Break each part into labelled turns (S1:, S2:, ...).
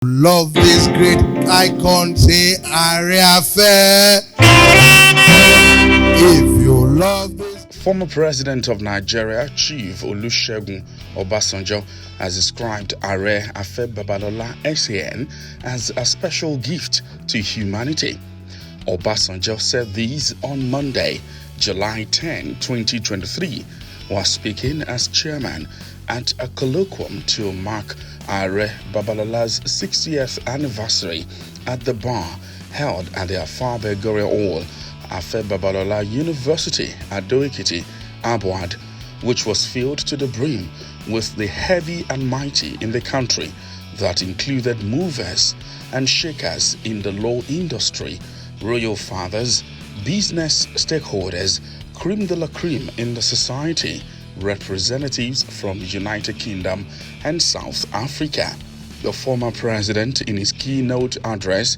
S1: Love this great icon, say Area Fair. If you love this.
S2: Former President of Nigeria, Chief Obasanjo, has described Are Afe Babalola SAN as a special gift to humanity. Obasanjo said this on Monday, July 10, 2023, while speaking as chairman at a colloquium to mark Are Babalola's 60th anniversary at the bar held at the Afabe Gore Hall, Afe Babalola University at Ado-Ekiti, Abuad, which was filled to the brim with the heavy and mighty in the country that included movers and shakers in the law industry, royal fathers, business stakeholders, creme de la creme in the society, representatives from the United Kingdom and South Africa. The former president, in his keynote address,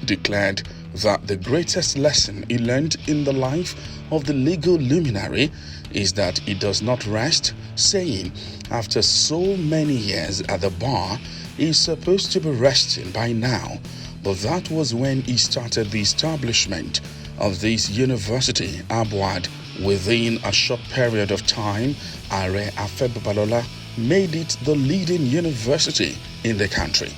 S2: declared that the greatest lesson he learned in the life of the legal luminary is that he does not rest, saying, after so many years at the bar, he is supposed to be resting by now. But that was when he started the establishment of this university, Abuad. Within a short period of time, Are Afe Babalola made it the leading university in the country.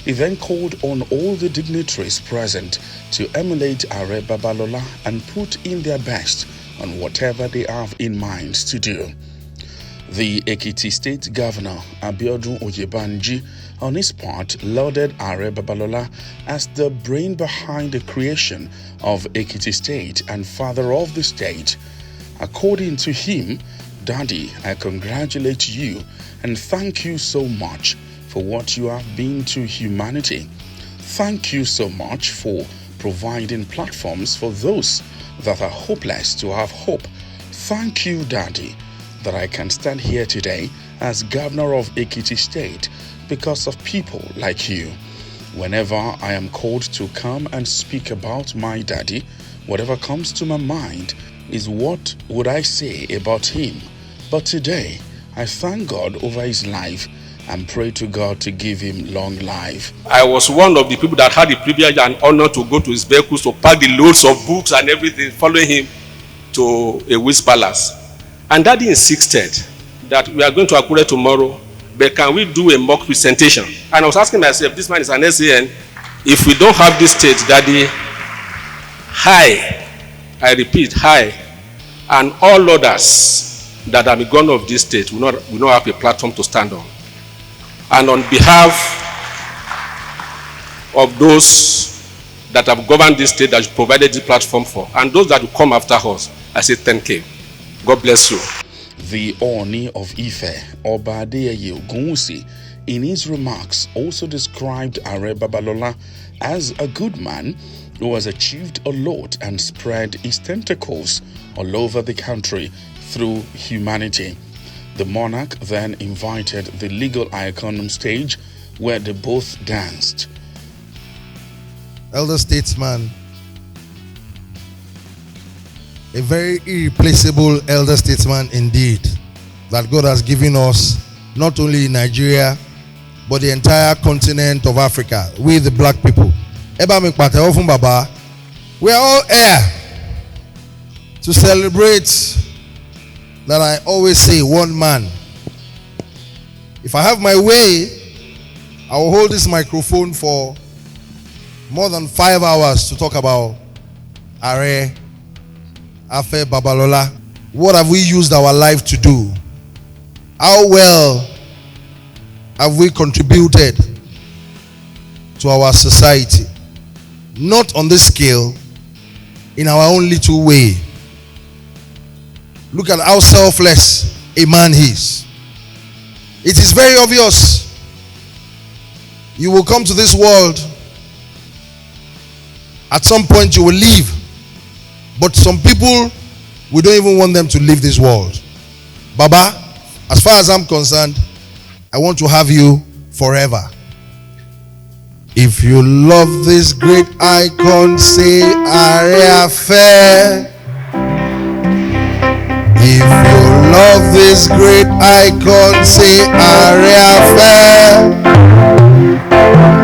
S2: He then called on all the dignitaries present to emulate Are Babalola and put in their best on whatever they have in mind to do. The Ekiti State Governor, Oyebanji, on his part, lauded Are Babalola as the brain behind the creation of Ekiti State and father of the state. According to him, Daddy, I congratulate you and thank you so much for what you have been to humanity. Thank you so much for providing platforms for those that are hopeless to have hope. Thank you, Daddy, that I can stand here today as governor of Ekiti State because of people like you. Whenever I am called to come and speak about my daddy, whatever comes to my mind is what would I say about him. But today, I thank God over his life and pray to God to give him long life.
S3: I was one of the people that had the privilege and honor to go to his vehicles to pack the loads of books and everything, following him to a Wiz Palace. And Daddy insisted that we are going to Akure tomorrow, but can we do a mock presentation? And I was asking myself, this man is an SAN. If we don't have this stage, Daddy, I repeat, and all others that are gone of this state will not have a platform to stand on. And on behalf of those that have governed this state that you provided the platform for, and those that will come after us, I say thank you. God bless you.
S2: The Ooni of Ife, Obasanjo, in his remarks also described Are Babalola as a good man who has achieved a lot and spread his tentacles all over the country through humanity. The monarch then invited the legal icon on stage where they both danced.
S1: Elder statesman, a very irreplaceable elder statesman indeed, that God has given us, not only in Nigeria, but the entire continent of Africa, we the black people. We are all here to celebrate that. I always say one man. If I have my way, I will hold this microphone for more than 5 hours to talk about Are Afe Babalola. What have we used our life to do? How well have we contributed to our society? Not on this scale, in our own little way. Look at how selfless a man is. It is very obvious. You will come to this world. At some point you will leave. But some people, we don't even want them to leave this world. Baba, as far as I'm concerned, I want to have you forever. If you love this great icon, say Are Afe. If you love this great icon, say Are Afe.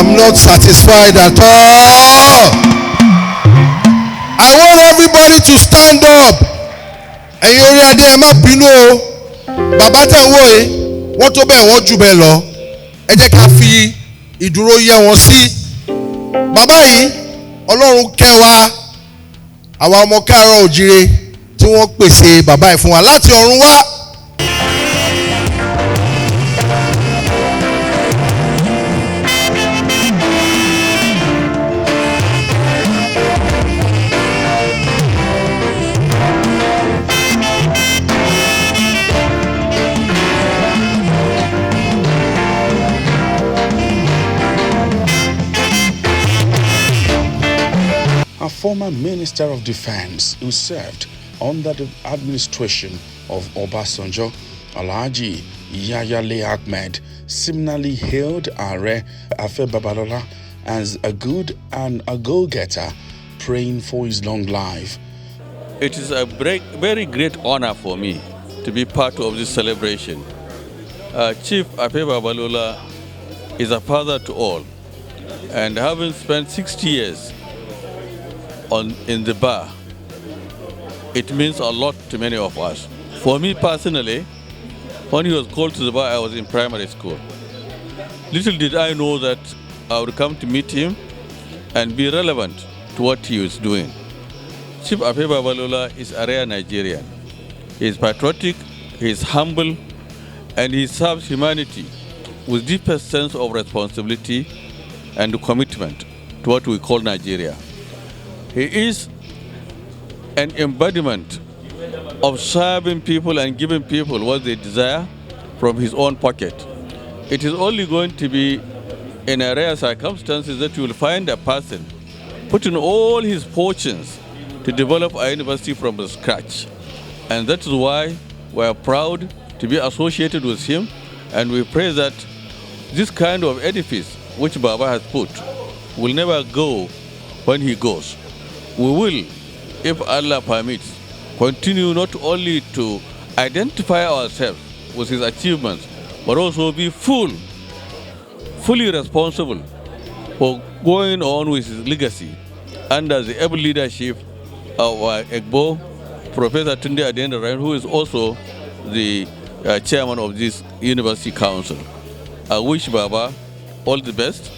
S1: I'm not satisfied at all. I want everybody to stand up. Ẹ̀yin orí adé ẹ má bínú o. Bàbá tẹ̀ ń wò yìí, wọ́n tó bẹ́ẹ̀ wọ́n jù bẹ́ẹ̀ lọ. Ẹ jẹ́ ká fi ìdúró yẹ wọn sí. Bàbá yìí, Ọlọ́run kẹ́ wa. Àwa ọmọ káàárọ̀ òjìrè tí wọ́n pèsè bàbá yìí fún wa láti ọ̀run wá.
S2: A former Minister of Defense who served under the administration of Obasanjo, Alhaji Yayale Ahmed, similarly hailed Are Afe Babalola as a good and a go-getter, praying for his long life.
S4: It is a very great honor for me to be part of this celebration. Chief Afe Babalola is a father to all, and having spent 60 years in the bar, it means a lot to many of us. For me personally, when he was called to the bar, I was in primary school. Little did I know that I would come to meet him and be relevant to what he was doing. Chief Afe Babalola is a rare Nigerian. He is patriotic, he is humble, and he serves humanity with deepest sense of responsibility and commitment to what we call Nigeria. He is an embodiment of serving people and giving people what they desire from his own pocket. It is only going to be in a rare circumstances that you will find a person putting all his fortunes to develop a university from the scratch. And that is why we are proud to be associated with him, and we pray that this kind of edifice which Baba has put will never go when he goes. We will, if Allah permits, continue not only to identify ourselves with his achievements, but also be fully responsible for going on with his legacy under the able leadership of our Egbo, Professor Tunde Adendarayan, who is also the chairman of this University Council. I wish Baba all the best,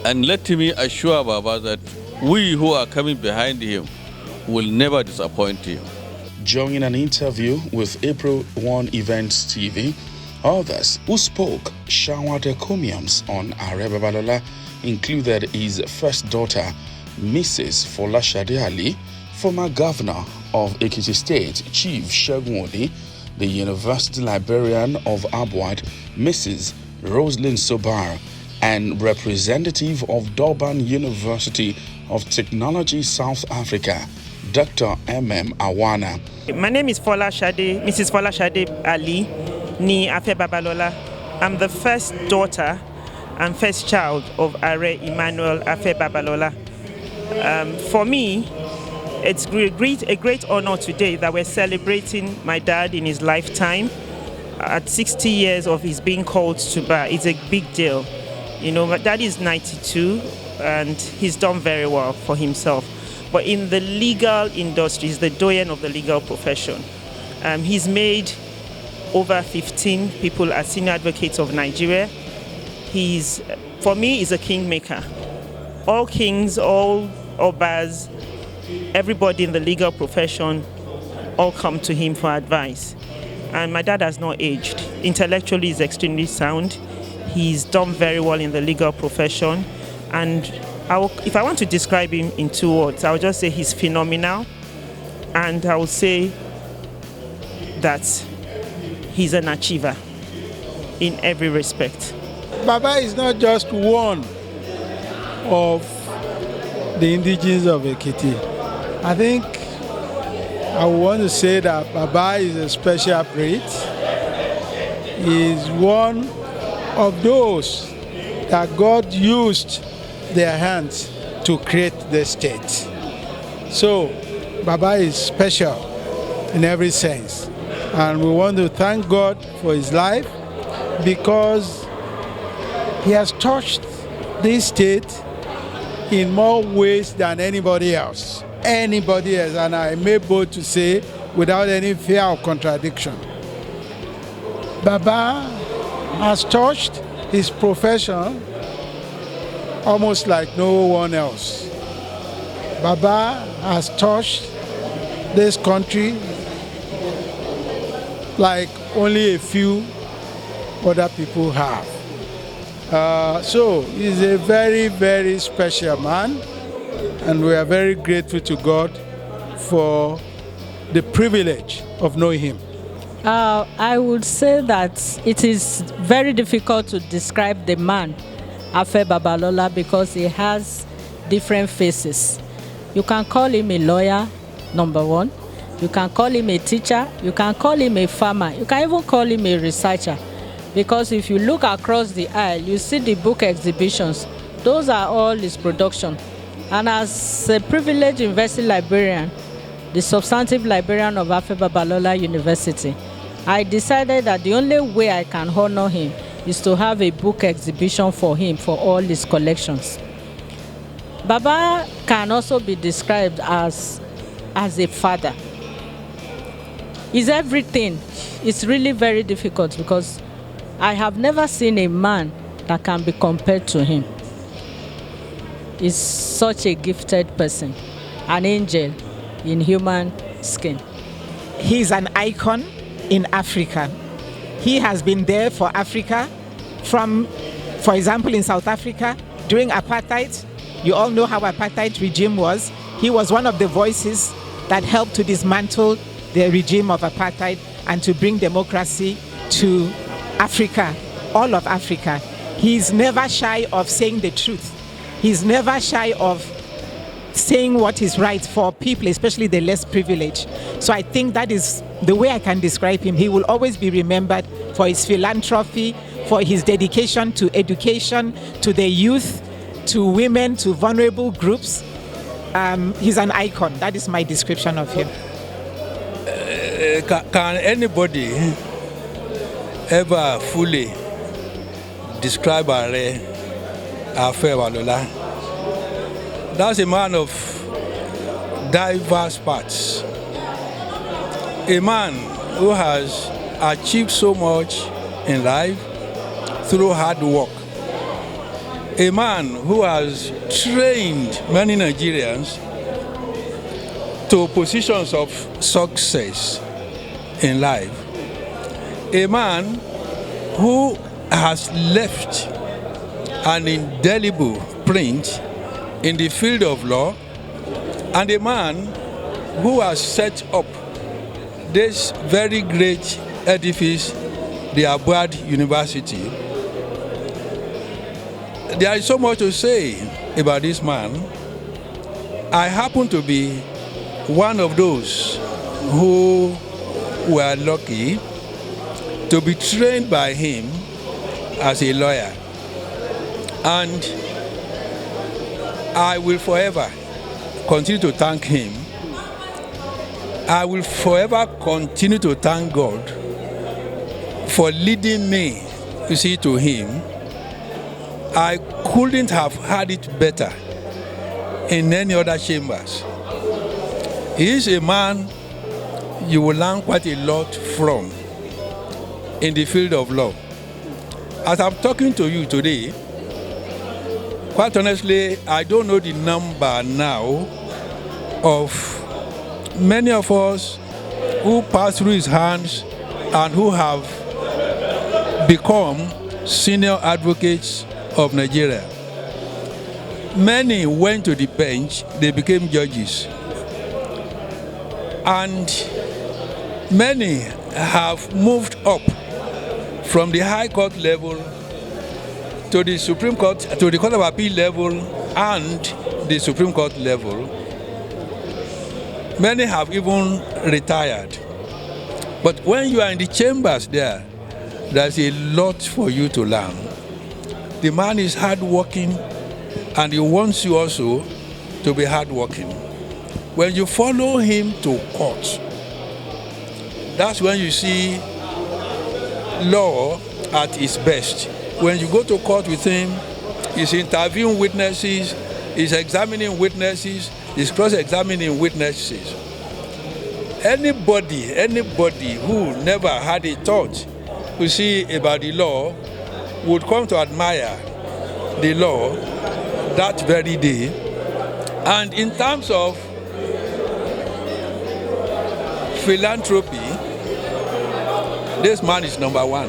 S4: and let me assure Baba that we who are coming behind him will never disappoint him.
S2: During an interview with April 1 Events TV, others who spoke showered encomiums on Are Babalola included his first daughter, Mrs. Folashade Ali, former governor of Ekiti State, Chief Segun Ooni, the university librarian of Abuad, Mrs. Roslyn Sobar, and representative of Durban University of Technology, South Africa, Dr. M.M. Awana.
S5: My name is Mrs. Folashade Ali, ni Afe Babalola. I'm the first daughter and first child of Are Emmanuel Afe Babalola. For me, it's a great honor today that we're celebrating my dad in his lifetime. At 60 years of his being called to bar, it's a big deal. You know, my dad is 92 and he's done very well for himself. But in the legal industry, he's the doyen of the legal profession. He's made over 15 people as senior advocates of Nigeria. For me, he's a kingmaker. All kings, all obas, everybody in the legal profession all come to him for advice. And my dad has not aged. Intellectually, he's extremely sound. He's done very well in the legal profession. And if I want to describe him in 2 words, I would just say he's phenomenal. And I would say that he's an achiever in every respect.
S6: Baba is not just one of the indigenes of Ekiti. I think I want to say that Baba is a special breed. He is one of those that God used their hands to create the state. So Baba is special in every sense. And we want to thank God for his life because he has touched this state in more ways than anybody else. Anybody else, and I may bold to say without any fear of contradiction. Baba has touched his profession almost like no one else. Baba has touched this country like only a few other people have. So he's a very, very special man, and we are very grateful to God for the privilege of knowing him.
S7: I would say that it is very difficult to describe the man, Afe Babalola, because he has different faces. You can call him a lawyer, number one. You can call him a teacher. You can call him a farmer. You can even call him a researcher. Because if you look across the aisle, you see the book exhibitions. Those are all his production. And as a privileged university librarian, the substantive librarian of Afe Babalola University, I decided that the only way I can honor him is to have a book exhibition for him for all his collections. Baba can also be described as a father. He's everything. It's really very difficult because I have never seen a man that can be compared to him. He's such a gifted person, an angel in human skin.
S8: He's an icon in Africa. He has been there for Africa from, for example, in South Africa, during apartheid. You all know how apartheid regime was. He was one of the voices that helped to dismantle the regime of apartheid and to bring democracy to Africa, all of Africa. He's never shy of saying the truth. He's never shy of saying what is right for people, especially the less privileged. So I think that is the way I can describe him. He will always be remembered for his philanthropy, for his dedication to education, to the youth, to women, to vulnerable groups. He's an icon. That is my description of him.
S9: Can anybody ever fully describe Afe Babalola? That's a man of diverse parts. A man who has achieved so much in life through hard work. A man who has trained many Nigerians to positions of success in life. A man who has left an indelible print in the field of law, and a man who has set up this very great edifice, the Abad University. There is so much to say about this man. I happen to be one of those who were lucky to be trained by him as a lawyer. And I will forever continue to thank him. I will forever continue to thank God for leading me, you see, to him. I couldn't have had it better in any other chambers. He is a man you will learn quite a lot from in the field of law. As I'm talking to you today, quite honestly, I don't know the number now of many of us who passed through his hands and who have become senior advocates of Nigeria. Many went to the bench, they became judges. And many have moved up from the High Court level to the Supreme Court, to the Court of Appeal level and the Supreme Court level. Many have even retired. But when you are in the chambers there's a lot for you to learn. The man is hardworking, and he wants you also to be hardworking. When you follow him to court, that's when you see law at its best. When you go to court with him, He's interviewing witnesses, he's examining witnesses, he's cross-examining witnesses. Anybody who never had a thought to see about the law would come to admire the law that very day. And in terms of philanthropy, this man is number one.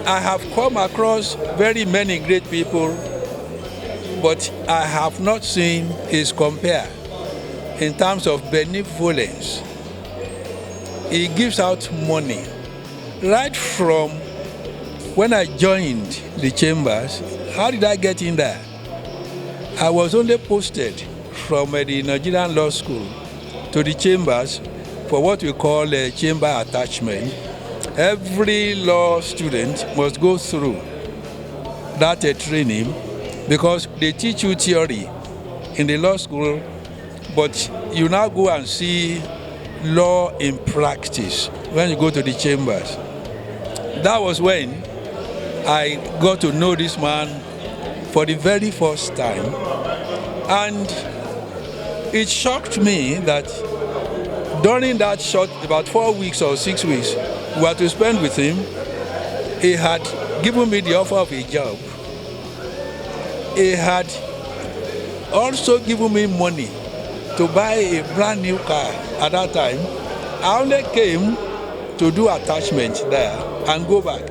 S9: I have come across very many great people, but I have not seen his compare in terms of benevolence. He gives out money. Right from when I joined the chambers, how did I get in there? I was only posted from the Nigerian Law School to the chambers for what we call a chamber attachment. Every law student must go through that training because they teach you theory in the law school, but you now go and see law in practice when you go to the chambers. That was when I got to know this man for the very first time, and it shocked me that during that short, about 4 weeks or 6 weeks, we had to spend with him, he had given me the offer of a job. He had also given me money to buy a brand new car at that time. I only came to do attachment there and go back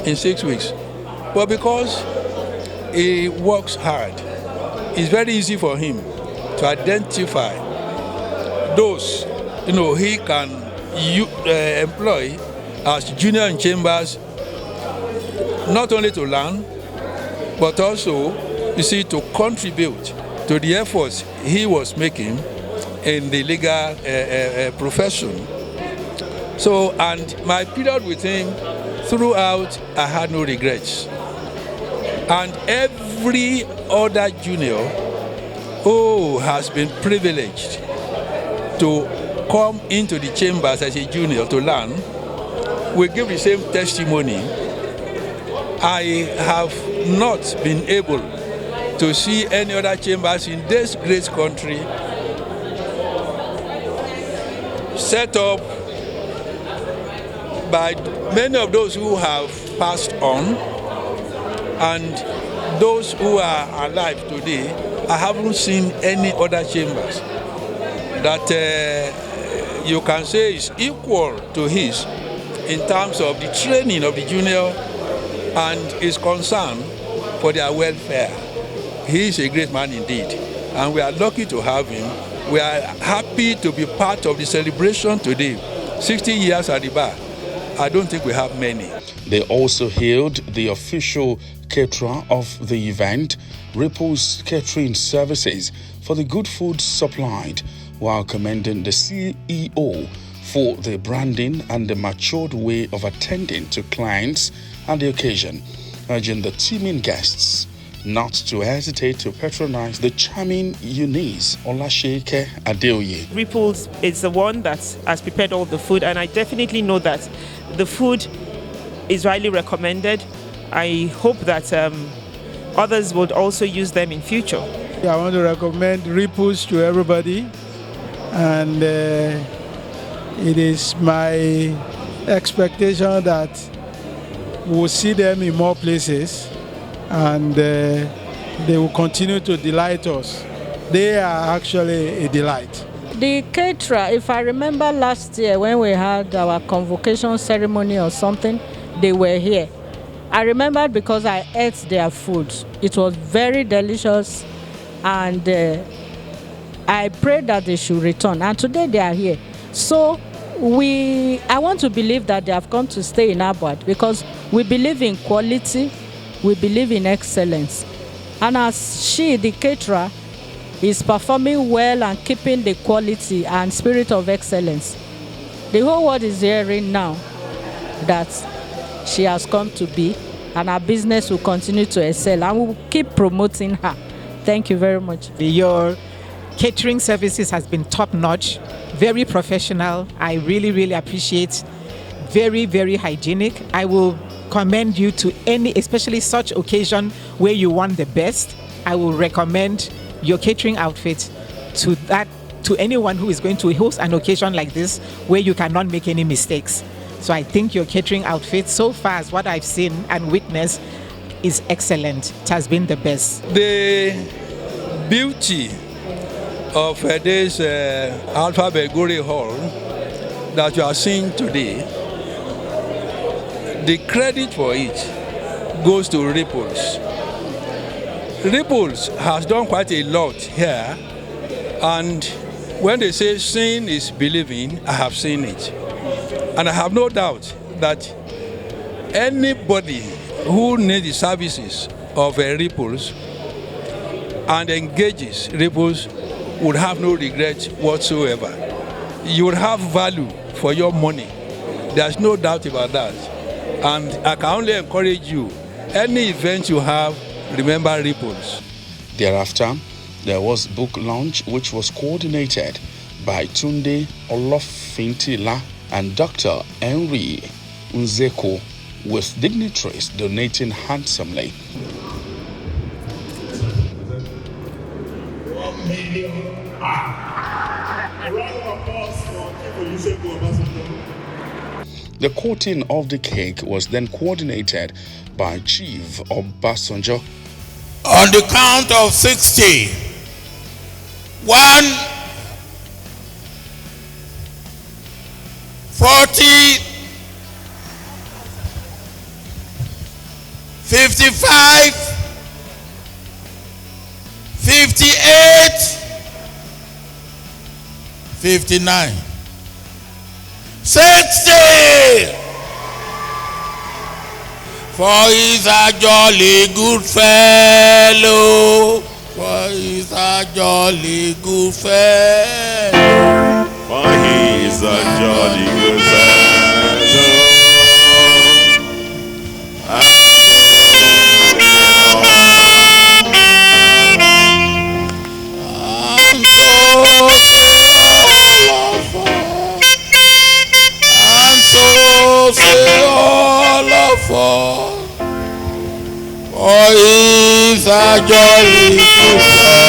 S9: in 6 weeks. But because he works hard, it's very easy for him to identify those he can employ as junior in chambers, not only to learn, but also, to contribute to the efforts he was making in the legal profession. So, and my period with him, throughout, I had no regrets. And every other junior who has been privileged to come into the chambers as a junior to learn will give the same testimony. I have not been able to see any other chambers in this great country set up by many of those who have passed on and those who are alive today. I haven't seen any other chambers that you can say is equal to his in terms of the training of the junior and his concern for their welfare. He is a great man indeed, and we are lucky to have him. We are happy to be part of the celebration today. 60 years at the bar. I don't think we have many.
S2: They also hailed the official caterer of the event, Ripple's Catering Services, for the good food supplied, while commending the CEO for the branding and the matured way of attending to clients at the occasion, urging the teaming guests not to hesitate to patronize the charming Eunice Olaseke Adeoye.
S5: Ripples is the one that has prepared all the food, and I definitely know that the food is highly recommended. I hope that others would also use them in future.
S6: I want to recommend Ripples to everybody, and it is my expectation that we'll see them in more places, and they will continue to delight us. They are actually a delight.
S7: The caterer, if I remember last year when we had our convocation ceremony or something, they were here. I remembered because I ate their food. It was very delicious, and I prayed that they should return. And today they are here. So I want to believe that they have come to stay in Abuad because we believe in quality, we believe in excellence. And as the caterer, is performing well and keeping the quality and spirit of excellence, the whole world is hearing now that she has come to be, and her business will continue to excel, and we will keep promoting her. Thank you very much.
S8: Your catering services has been top-notch, very professional. I really, really appreciate. Very, very hygienic. I will commend you to any, especially such occasion where you want the best. I will recommend your catering outfit to anyone who is going to host an occasion like this where you cannot make any mistakes. So I think your catering outfit, so far as what I've seen and witnessed, is excellent. It has been the best.
S9: The beauty of this Alphabet Glory Hall that you are seeing today, the credit for it goes to Ripples. Ripples has done quite a lot here, and when they say seeing is believing, I have seen it. And I have no doubt that anybody who needs the services of Ripples and engages Ripples would have no regret whatsoever. You would have value for your money. There's no doubt about that. And I can only encourage you, any event you have, remember Ripples.
S2: Thereafter, there was book launch which was coordinated by Tunde Olofintila and Dr. Henry Nzeko, with dignitaries donating handsomely.
S10: 1 million. A round of applause for Olujinmi Obasanjo.
S2: The cutting of the cake was then coordinated by Chief Obasanjo.
S11: On the count of 60, 1, 40, 55, 58, 59, 60. For he's a jolly good fellow. For he's a jolly good fellow.
S10: For he is a jolly good fellow.
S11: And so say all of us. For he's a jolly good fellow.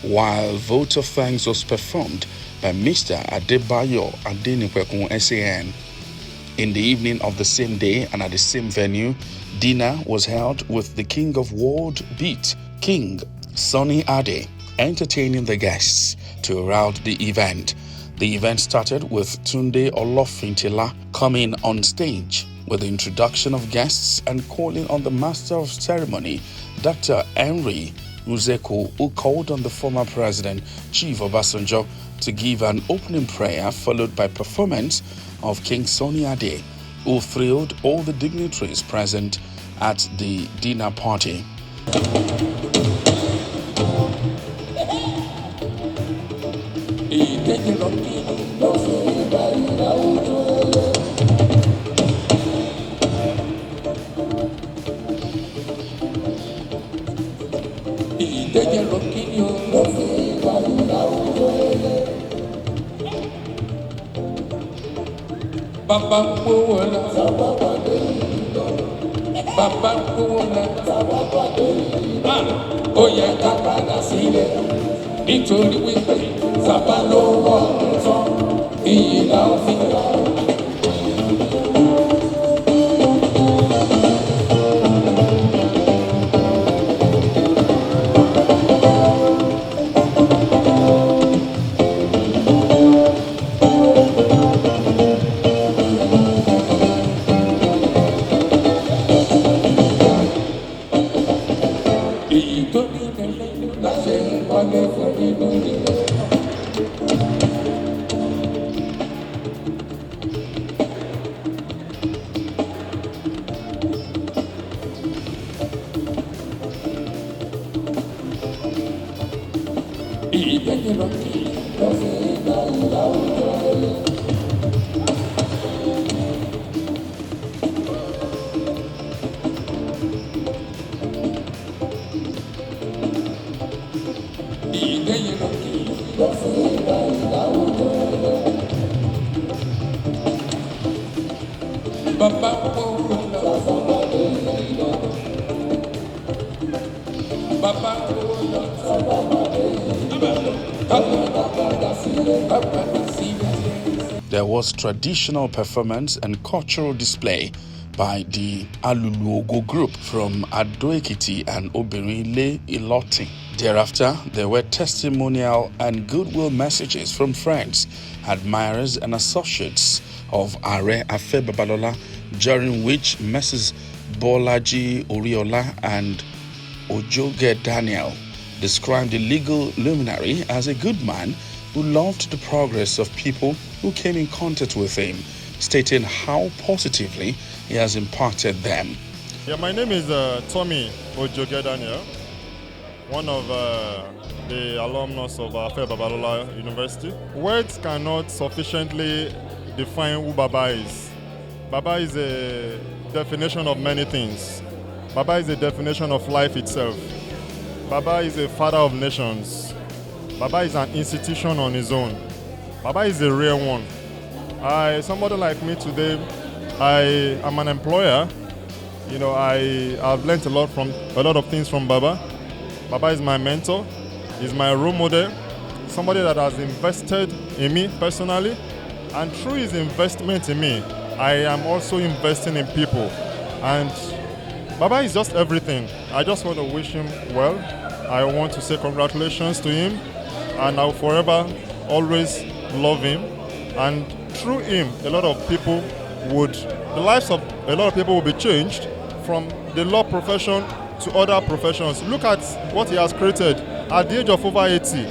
S2: While vote of thanks was performed by Mr. Adebayo Adenikwekun SAN. In the evening of the same day and at the same venue, dinner was held with the King of World Beat, King Sunny Ade, entertaining the guests to round the event. The event started with Tunde Olofintila coming on stage with the introduction of guests and calling on the Master of Ceremony, Dr. Henry Nzeko, who called on the former President, Chief Obasanjo, to give an opening prayer followed by performance of King Sunny Ade, who thrilled all the dignitaries present at the dinner party.
S12: Ó yẹ ká padà sílé nítorí wípé sábà ló wọ̀ tán iyì la ó fi lọ.
S2: There was traditional performance and cultural display by the Aluluogo group from Ado-Ekiti and Obirinle Ilotin. Thereafter, there were testimonial and goodwill messages from friends, admirers and associates of Are Afe Babalola, during which Mrs. Bolaji Oriola and Ojoge Daniel described the legal luminary as a good man who loved the progress of people who came in contact with him, stating how positively he has impacted them.
S13: Yeah, my name is Tommy Ojoge Daniel, one of the alumnus of Afe Babalola University. Words cannot sufficiently define who Baba is. Baba is a definition of many things. Baba is a definition of life itself. Baba is a father of nations. Baba is an institution on his own. Baba is a rare one. Somebody like me today, I am an employer. You know, I've learned a lot of things from Baba. Baba is my mentor. He's my role model. Somebody that has invested in me personally, and through his investment in me, I am also investing in people. And Baba is just everything. I just want to wish him well. I want to say congratulations to him, and I'll forever always love him. And through him, the lives of a lot of people will be changed from the law profession to other professions. Look at what he has created at the age of over 80.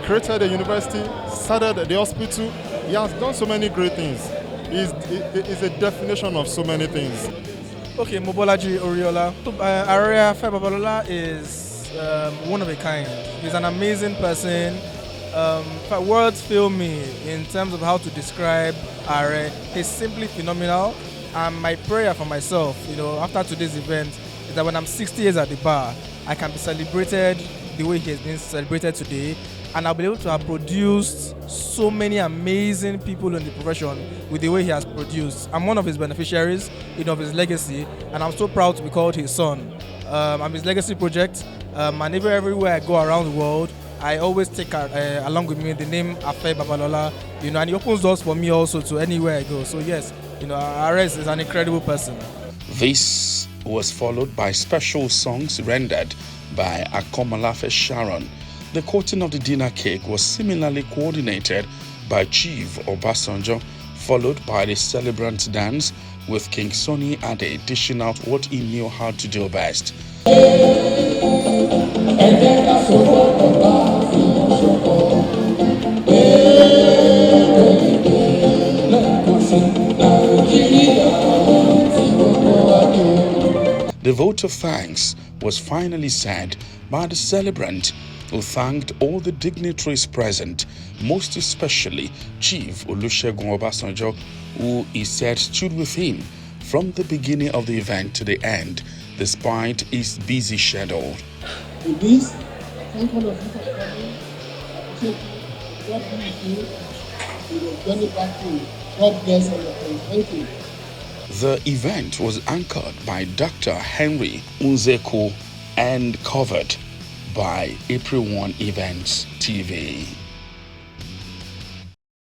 S13: Created a university, started the hospital. He has done so many great things. He's a definition of so many things.
S14: Okay, Mobolaji Oriola. Are Afe Babalola is one of a kind. He's an amazing person. Words fail me in terms of how to describe Are. He's simply phenomenal. And my prayer for myself, after today's event, is that when I'm 60 years at the bar, I can be celebrated the way he has been celebrated today, and I'll be able to have produced so many amazing people in the profession with the way he has produced. I'm one of his beneficiaries, of his legacy, and I'm so proud to be called his son. I'm his legacy project, and everywhere I go around the world, I always take along with me the name Afe Babalola, and he opens doors for me also to anywhere I go. So yes, Ares is an incredible person.
S2: This was followed by special songs rendered by Akomalafe Sharon. The cutting of the dinner cake was similarly coordinated by Chief Obasanjo, followed by the celebrant dance with King Sunny Ade dishing out what he knew how to do best. The vote of thanks was finally said by the celebrant, who thanked all the dignitaries present, most especially Chief Olusegun Obasanjo, who he said stood with him from the beginning of the event to the end, despite his busy schedule.
S15: With this, thank all of you for coming. God bless you. We will journey back to God bless all of you. Thank you.
S2: The event was anchored by Dr. Henry Unzeku and covered by April 1 Events TV.